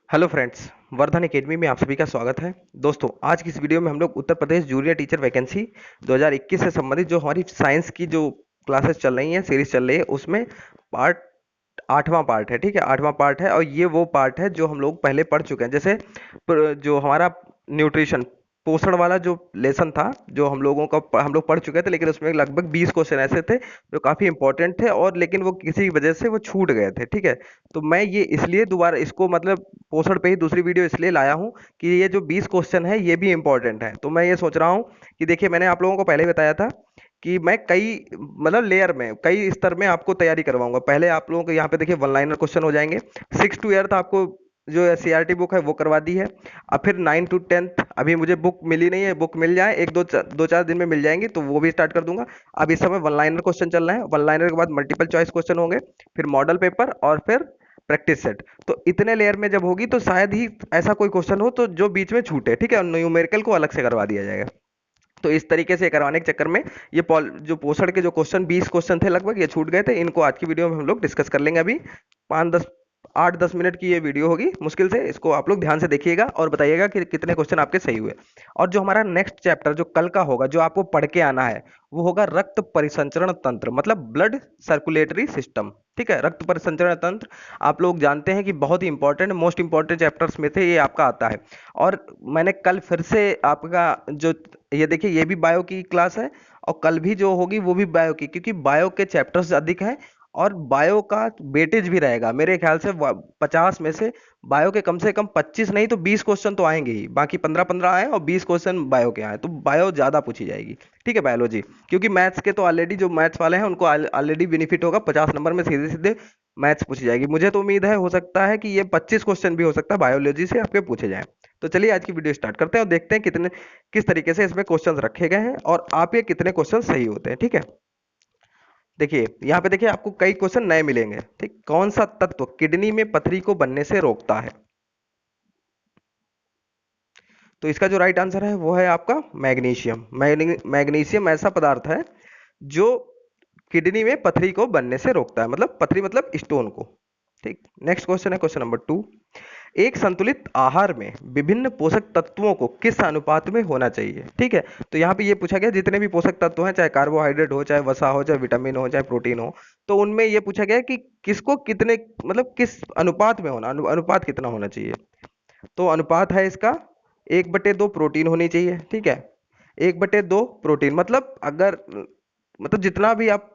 Hello friends, Vardhan academy में आप सभी का स्वागत है। दोस्तों, आज की इस वीडियो में हम लोग Uttar Pradesh junior teacher vacancy 2021 से संबंधित जो हमारी साइंस की जो क्लासेस चल रही हैं, सीरीज चल रही है, उसमें पार्ट आठवां पार्ट है। ठीक है, आठवां पार्ट है और ये वो पार्ट है जो हम लोग पहले पढ़ चुके हैं। जैसे जो हमारा न्यूट्रिशन पोषण वाला जो लेसन था, जो हम लोग पढ़ चुके थे, लेकिन उसमें लगभग 20 क्वेश्चन ऐसे थे जो काफ़ी इंपॉर्टेंट थे और लेकिन वो किसी वजह से वो छूट गए थे। ठीक है, तो मैं ये इसलिए दोबारा इसको मतलब पोषण पे ही दूसरी वीडियो इसलिए लाया हूँ कि ये जो 20 क्वेश्चन है ये भी इंपॉर्टेंट है। तो मैं ये सोच रहा हूँ कि देखिए, मैंने आप लोगों को पहले ही बताया था कि मैं कई मतलब लेयर में कई स्तर में आपको तैयारी करवाऊंगा। पहले आप लोगों को यहाँ पे देखिए वन लाइनर क्वेश्चन हो जाएंगे। 6 to 8 आपको जो सीआरटी बुक है वो करवा दी है। अब फिर 9 to 10 अभी मुझे बुक मिली नहीं है, बुक मिल जाए एक दो चार दिन में मिल जाएंगी तो वो भी स्टार्ट कर दूंगा। अब इस समय वन लाइनर क्वेश्चन चल रहे हैं, वन लाइनर के बाद मल्टीपल चॉइस क्वेश्चन होंगे, फिर मॉडल पेपर और फिर प्रैक्टिस सेट। तो इतने लेयर में जब होगी तो शायद ही ऐसा कोई क्वेश्चन हो तो जो बीच में छूटे। ठीक है, न्यूमेरिकल को अलग से करवा दिया जाएगा। तो इस तरीके से करवाने के चक्कर में ये जो पोषण के जो क्वेश्चन 20 क्वेश्चन थे लगभग, ये छूट गए थे। इनको आज की वीडियो में हम लोग डिस्कस कर लेंगे। अभी 8-10 मिनट की ये वीडियो होगी मुश्किल से। इसको आप लोग ध्यान से देखिएगा और बताइएगा कि कितने क्वेश्चन आपके सही हुए। और जो हमारा नेक्स्ट चैप्टर जो कल का होगा, जो आपको पढ़ के आना है, वो होगा रक्त परिसंचरण तंत्र, मतलब ब्लड सर्कुलेटरी सिस्टम। ठीक है, रक्त परिसंचरण तंत्र आप लोग जानते हैं कि बहुत ही इंपॉर्टेंट, मोस्ट इंपॉर्टेंट चैप्टर्स में से ये आपका आता है। और मैंने कल फिर से आपका जो ये देखिए, ये भी बायो की क्लास है और कल भी जो होगी वो भी बायो की, क्योंकि बायो के चैप्टर्स अधिक हैं और बायो का वेटेज भी रहेगा। मेरे ख्याल से 50 में से बायो के कम से कम 25 नहीं तो 20 क्वेश्चन तो आएंगे ही। बाकी 15-15 आए और 20 क्वेश्चन बायो के आए तो बायो ज़्यादा पूछी जाएगी। ठीक है, बायोलॉजी, क्योंकि मैथ्स के तो ऑलरेडी जो मैथ्स वाले हैं उनको ऑलरेडी बेनिफिट होगा। 50 नंबर में सीधे सीधे मैथ्स पूछी जाएगी। मुझे तो उम्मीद है, हो सकता है कि ये 25 क्वेश्चन भी हो सकता है बायोलॉजी से आपके पूछे जाए। तो चलिए आज की वीडियो स्टार्ट करते हैं और देखते हैं किस तरीके से इसमें क्वेश्चंस रखे गए हैं और आप ये कितने क्वेश्चन सही होते हैं। ठीक है, देखिए यहाँ पे देखिए आपको कई क्वेश्चन नए मिलेंगे। ठीक, कौन सा तत्व किडनी में पथरी को बनने से रोकता है? तो इसका जो राइट आंसर है वो है आपका मैग्नीशियम। मैग्नीशियम ऐसा पदार्थ है जो किडनी में पथरी को बनने से रोकता है, मतलब पथरी मतलब स्टोन को। ठीक, नेक्स्ट क्वेश्चन है क्वेश्चन नंबर 2। एक संतुलित आहार में विभिन्न पोषक तत्वों को किस अनुपात में होना चाहिए? ठीक है, तो यहाँ पे ये पूछा गया जितने भी पोषक तत्व हैं, चाहे कार्बोहाइड्रेट हो, चाहे वसा हो, चाहे विटामिन हो, चाहे प्रोटीन हो, तो उनमें ये पूछा गया कि किसको कितने मतलब किस अनुपात में होना, अनुपात कितना होना चाहिए। तो अनुपात है इसका 1/2 प्रोटीन होनी चाहिए। ठीक है, 1/2 प्रोटीन मतलब अगर मतलब जितना भी आप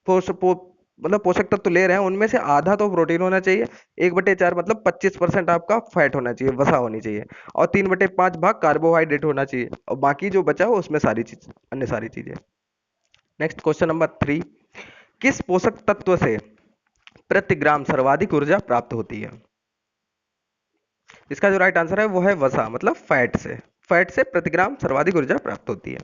पोष पो, मतलब पोषक तत्व ले रहे हैं उनमें से आधा तो प्रोटीन होना चाहिए। 1/4 मतलब 25% आपका फैट होना चाहिए, वसा होनी चाहिए, और 3/5 भाग कार्बोहाइड्रेट होना चाहिए, और बाकी जो बचा हो उसमें सारी चीज अन्य सारी चीजें। Next question number 3। किस पोषक तत्व से प्रति ग्राम सर्वाधिक ऊर्जा प्राप्त होती है? इसका जो राइट आंसर है वो है वसा, मतलब फैट से प्रति ग्राम सर्वाधिक ऊर्जा प्राप्त होती है।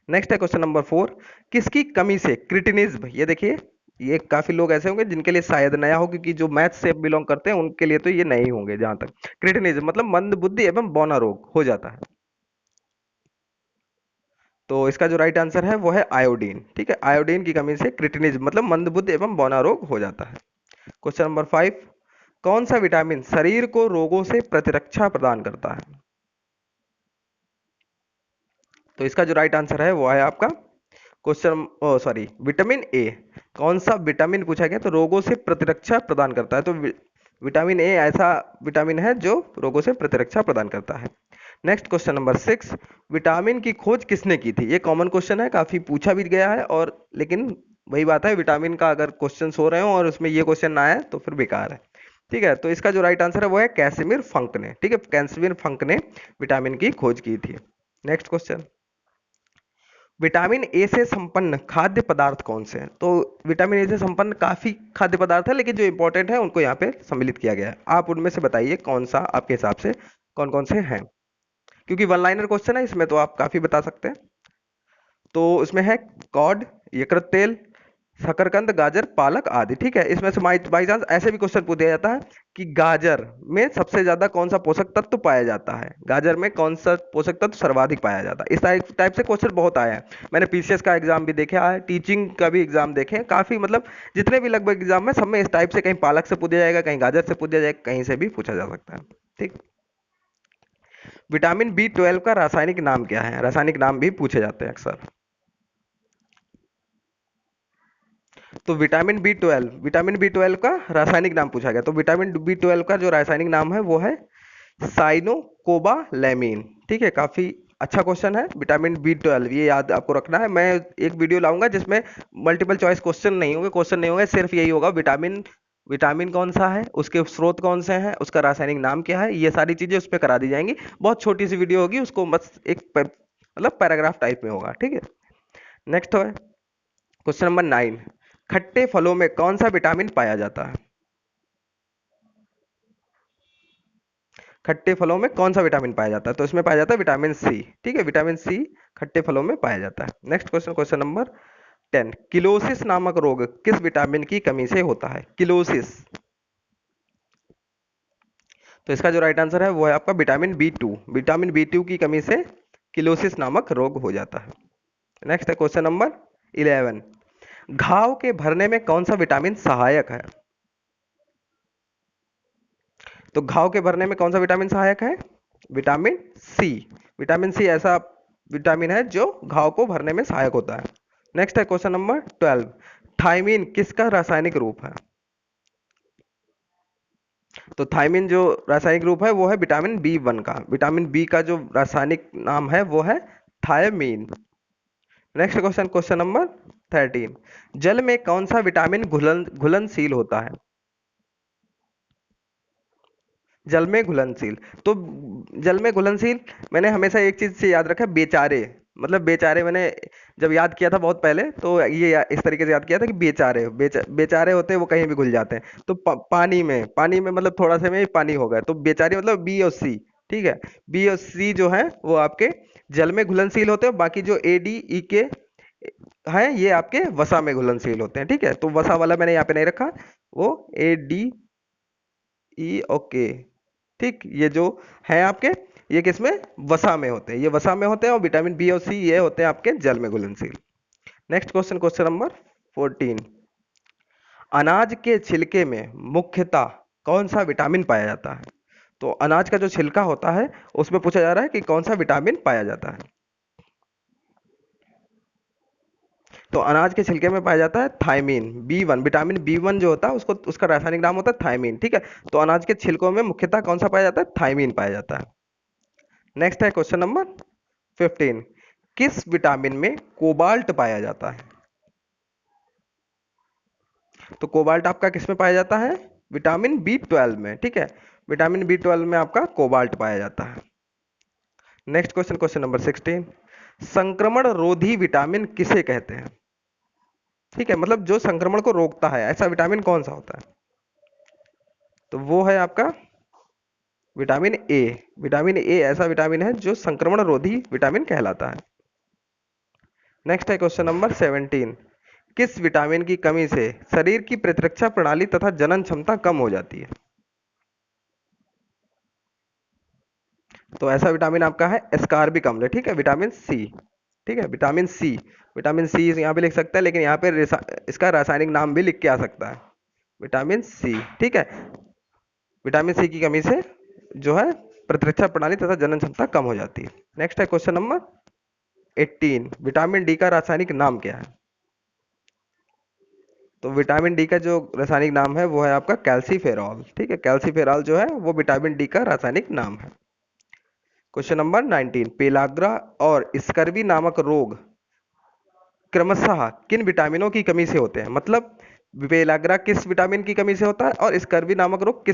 नेक्स्ट है क्वेश्चन नंबर 4। किसकी कमी से क्रिटिनिज्म, ये देखिए ये काफी लोग ऐसे होंगे जिनके लिए शायद नया हो, क्योंकि जो मैथ से बिलोंग करते हैं उनके लिए तो ये नए ही होंगे। जहां तक क्रिटिनिज्म मतलब मंद बुद्धि एवं बौना रोग हो जाता है। तो इसका जो राइट आंसर है वो है आयोडीन। ठीक है, आयोडीन की कमी से क्रिटिनिज्म मतलब मंद बुद्धि एवं बौना रोग हो जाता है। Question number 5। कौन सा विटामिन शरीर को रोगों से प्रतिरक्षा प्रदान करता है? तो इसका जो राइट आंसर है वो है आपका क्वेश्चन सॉरी विटामिन ए। कौन सा विटामिन पूछा गया तो रोगों से प्रतिरक्षा प्रदान करता है, तो विटामिन ए ऐसा विटामिन है जो रोगों से प्रतिरक्षा प्रदान करता है। Next question number 6। विटामिन की खोज किसने की थी? ये कॉमन क्वेश्चन है, काफी पूछा भी गया है, और लेकिन वही बात है, विटामिन का अगर क्वेश्चन हो रहे हो और उसमें ये क्वेश्चन ना आए तो फिर बेकार है। ठीक है, तो इसका जो राइट आंसर है वो है कैसिमिर फंक ने। ठीक है, कैसिमिर फंक ने विटामिन की खोज की थी। Next question. विटामिन ए से संपन्न खाद्य पदार्थ कौन से हैं? तो विटामिन ए से संपन्न काफी खाद्य पदार्थ है, लेकिन जो इंपॉर्टेंट है उनको यहाँ पे सम्मिलित किया गया है। आप उनमें से बताइए कौन सा आपके हिसाब से कौन कौन से हैं, क्योंकि वन लाइनर क्वेश्चन है इसमें तो आप काफी बता सकते हैं। तो इसमें है कॉड, यकृत तेल, शकरकंद, गाजर, पालक आदि। ठीक है, इसमें से बाई चांस ऐसे भी क्वेश्चन पूछ दिया जाता है कि गाजर में सबसे ज्यादा कौन सा पोषक तत्व पाया जाता है, गाजर में कौन सा पोषक तत्व सर्वाधिक पाया जाता है। इस टाइप से क्वेश्चन बहुत आया है। मैंने पीसीएस का एग्जाम भी देखा है, टीचिंग का भी एग्जाम देखे हैं, काफी मतलब जितने भी लगभग एग्जाम में सब में इस टाइप से कहीं पालक से पूछा जाएगा, कहीं गाजर से पूछा जाएगा, कहीं से भी पूछा जा सकता है। ठीक। विटामिन B12 का रासायनिक नाम क्या है? रासायनिक नाम भी पूछे जाते हैं अक्सर। तो विटामिन बी ट्वेल्व का रासायनिक नाम पूछा गया, तो विटामिन B12 का जो रासायनिक नाम है वो है साइनोकोबालैमिन। ठीक है, काफी अच्छा क्वेश्चन है। विटामिन B12 ये याद आपको रखना है। मैं एक वीडियो लाऊंगा जिसमें मल्टीपल चॉइस क्वेश्चन नहीं होंगे, सिर्फ यही होगा विटामिन विटामिन कौन सा है, उसके स्रोत कौन से हैं, उसका रासायनिक नाम क्या है, ये सारी चीजें उस पर करा दी जाएंगी। बहुत छोटी सी वीडियो होगी, उसको बस मतलब पैराग्राफ टाइप में होगा। ठीक है, नेक्स्ट है क्वेश्चन नंबर 9। खट्टे फलों में कौन सा विटामिन पाया जाता है? खट्टे फलों में कौन सा विटामिन पाया जाता है? तो इसमें पाया जाता है विटामिन सी। ठीक है, विटामिन सी खट्टे फलों में पाया जाता है। Next question, question number 10। Cheilosis नामक रोग किस विटामिन की कमी से होता है? किलोसिस, तो इसका जो राइट आंसर है वो है आपका विटामिन B2। विटामिन B2 की कमी से किलोसिस नामक रोग हो जाता है। नेक्स्ट है क्वेश्चन नंबर 11। घाव के भरने में कौन सा विटामिन सहायक है? तो घाव के भरने में कौन सा विटामिन सहायक है? Vitamin C. विटामिन सी ऐसा विटामिन है जो घाव को भरने में सहायक होता है। नेक्स्ट है क्वेश्चन नंबर 12। थायमीन किसका रासायनिक रूप है? तो थायमीन जो रासायनिक रूप है वो है विटामिन B1 का। विटामिन बी का जो रासायनिक नाम है वो है thiamine. Next question, question number 13। जल में कौन सा विटामिन घुलनशील होता है? जल में घुलनशील, तो जल में घुलनशील मैंने हमेशा एक चीज से याद रखा, बेचारे। मतलब बेचारे मैंने जब याद किया था बहुत पहले, तो ये इस तरीके से याद किया था कि बेचारे होते हैं वो कहीं भी घुल जाते हैं। तो पानी में मतलब थोड़ा सा में ही पानी हो गया, तो बेचारे मतलब B और C। ठीक है, B और C जो है वो आपके जल में घुलनशील होते हैं। बाकी जो AD, E, K है ये आपके वसा में घुलनशील होते हैं। ठीक है, तो वसा वाला मैंने यहाँ पे नहीं रखा, वो AD, E, ठीक। ये जो है आपके, ये किसमें, वसा में होते हैं, ये वसा में होते हैं। और विटामिन B और C ये होते हैं आपके जल में घुलनशील। Next question, question number 14। अनाज के छिलके में मुख्यतः कौन सा विटामिन पाया जाता है? तो अनाज का जो छिलका होता है उसमें पूछा जा रहा है कि कौन सा विटामिन पाया जाता है। तो अनाज के छिलके में पाया जाता है थायमीन B1। विटामिन B1 जो होता है उसको उसका रासायनिक नाम होता है थायमीन। ठीक है, तो अनाज के छिलकों में मुख्यतः कौन सा पाया जाता है? थायमीन पाया जाता है। नेक्स्ट है क्वेश्चन नंबर 15। किस विटामिन में कोबाल्ट पाया जाता है? तो कोबाल्ट आपका किस में पाया जाता है? विटामिन B12 में। ठीक है, विटामिन B12 में आपका कोबाल्ट पाया जाता है। Next question, question number 16। संक्रमण रोधी विटामिन किसे कहते हैं? ठीक है, मतलब जो संक्रमण को रोकता है ऐसा विटामिन कौन सा होता है? तो वो है आपका विटामिन A। विटामिन A ऐसा विटामिन है जो संक्रमण रोधी विटामिन कहलाता है। नेक्स्ट है क्वेश्चन नंबर 17। किस विटामिन की कमी से शरीर की प्रतिरक्षा प्रणाली तथा जनन क्षमता कम हो जाती है? तो ऐसा विटामिन आपका है एस्कॉर्बिक अम्ल। ठीक है, विटामिन C। ठीक है, विटामिन C यहाँ पे लिख सकता है, लेकिन यहाँ पे इसका रासायनिक नाम भी लिख के आ सकता है, विटामिन C। ठीक है, विटामिन C की कमी से जो है प्रतिरक्षा प्रणाली तथा जनन क्षमता कम हो जाती है। नेक्स्ट है क्वेश्चन नंबर 18। विटामिन डी का रासायनिक नाम क्या है? तो विटामिन डी का जो रासायनिक नाम है वो है आपका कैल्सीफेरॉल। ठीक है, कैल्सीफेरॉल जो है वो विटामिन डी का रासायनिक नाम है। Question number 19। पेलाग्रा और स्कर्वी नामक रोग क्रमशः किन विटामिनों की कमी से होते हैं? मतलब पेलाग्रा किस विटामिन की कमी से होता है और स्कर्वी नामक रोग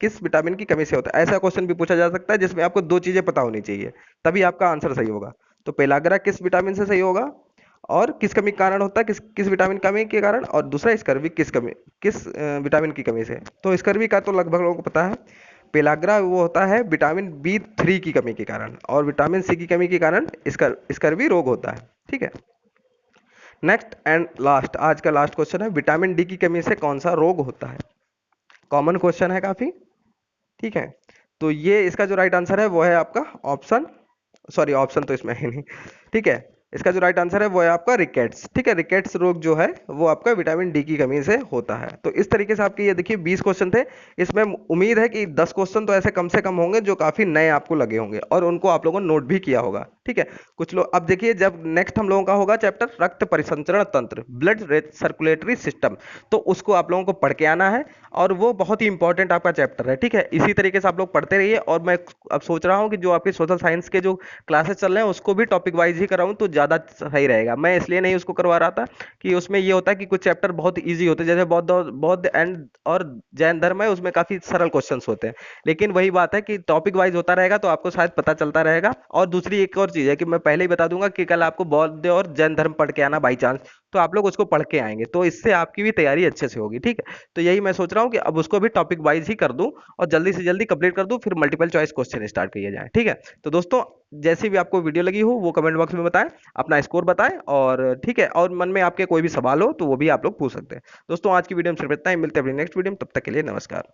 किस विटामिन की कमी से होता है? ऐसा क्वेश्चन भी पूछा जा सकता है जिसमें आपको दो चीजें पता होनी चाहिए, तभी आपका आंसर सही होगा। तो पेलाग्रा किस विटामिन से सही होगा और किस कमी के कारण होता है, किस किस विटामिन कमी के कारण, और दूसरा स्कर्वी किस विटामिन की कमी से। तो स्कर्वी का तो लगभग लोगों को पता है। पेलाग्रा वो होता है विटामिन B3 की कमी के कारण, और विटामिन C की कमी के कारण स्कर्वी रोग होता है। ठीक है, नेक्स्ट एंड लास्ट, आज का लास्ट क्वेश्चन है, विटामिन डी की कमी से कौन सा रोग होता है? कॉमन क्वेश्चन है काफी। ठीक है, तो ये इसका जो राइट आंसर है वो है आपका ऑप्शन, सॉरी ऑप्शन तो इसमें है नहीं। ठीक है, इसका जो राइट आंसर है वो है आपका रिकेट्स। ठीक है, रिकेट्स रोग जो है वो आपका विटामिन डी की कमी से होता है। तो इस तरीके से आपके ये देखिए 20 क्वेश्चन थे। इसमें उम्मीद है कि 10 क्वेश्चन तो ऐसे कम से कम होंगे जो काफी नए आपको लगे होंगे और उनको आप लोगों ने नोट भी किया होगा। ठीक है, कुछ लोग अब देखिए, जब नेक्स्ट हम लोगों का होगा चैप्टर रक्त परिसंचरण तंत्र, ब्लड सर्कुलेटरी सिस्टम, तो उसको आप लोगों को पढ़ के आना है और वो बहुत ही इंपॉर्टेंट आपका चैप्टर है। ठीक है, इसी तरीके से आप लोग पढ़ते रहिए और मैं अब सोच रहा हूँ कि जो आपके सोशल साइंस के जो क्लासेस चल रहे हैं उसको भी टॉपिक वाइज ही कराऊं तो ज्यादा सही रहेगा। मैं इसलिए नहीं उसको करवा रहा था कि उसमें ये होता है कि कुछ चैप्टर बहुत इजी होते हैं, जैसे बौद्ध बौद्ध एंड और जैन धर्म है, उसमें काफी सरल क्वेश्चंस होते हैं। लेकिन वही बात है कि टॉपिक वाइज होता रहेगा तो आपको शायद पता चलता रहेगा। और दूसरी एक और चीज है कि मैं पहले ही बता दूंगा कि कल आपको बौद्ध और जैन धर्म पढ़ के आना बाई चांस, तो आप लोग उसको पढ़ के आएंगे तो इससे आपकी भी तैयारी अच्छे से होगी। ठीक है, तो यही मैं सोच रहा हूँ कि अब उसको भी टॉपिक वाइज ही कर दूं और जल्दी से जल्दी कंप्लीट कर दूं, फिर मल्टीपल चॉइस क्वेश्चन स्टार्ट किया जाए। ठीक है, तो दोस्तों जैसी भी आपको वीडियो लगी हो वो कमेंट बॉक्स में बताएं, अपना स्कोर बताएं, और ठीक है, और मन में आपके कोई भी सवाल हो तो वो भी आप लोग पूछ सकते हैं। दोस्तों आज की वीडियो में सिर्फ इतना ही, मिलते हैं अपनी नेक्स्ट वीडियो में, तब तक के लिए नमस्कार।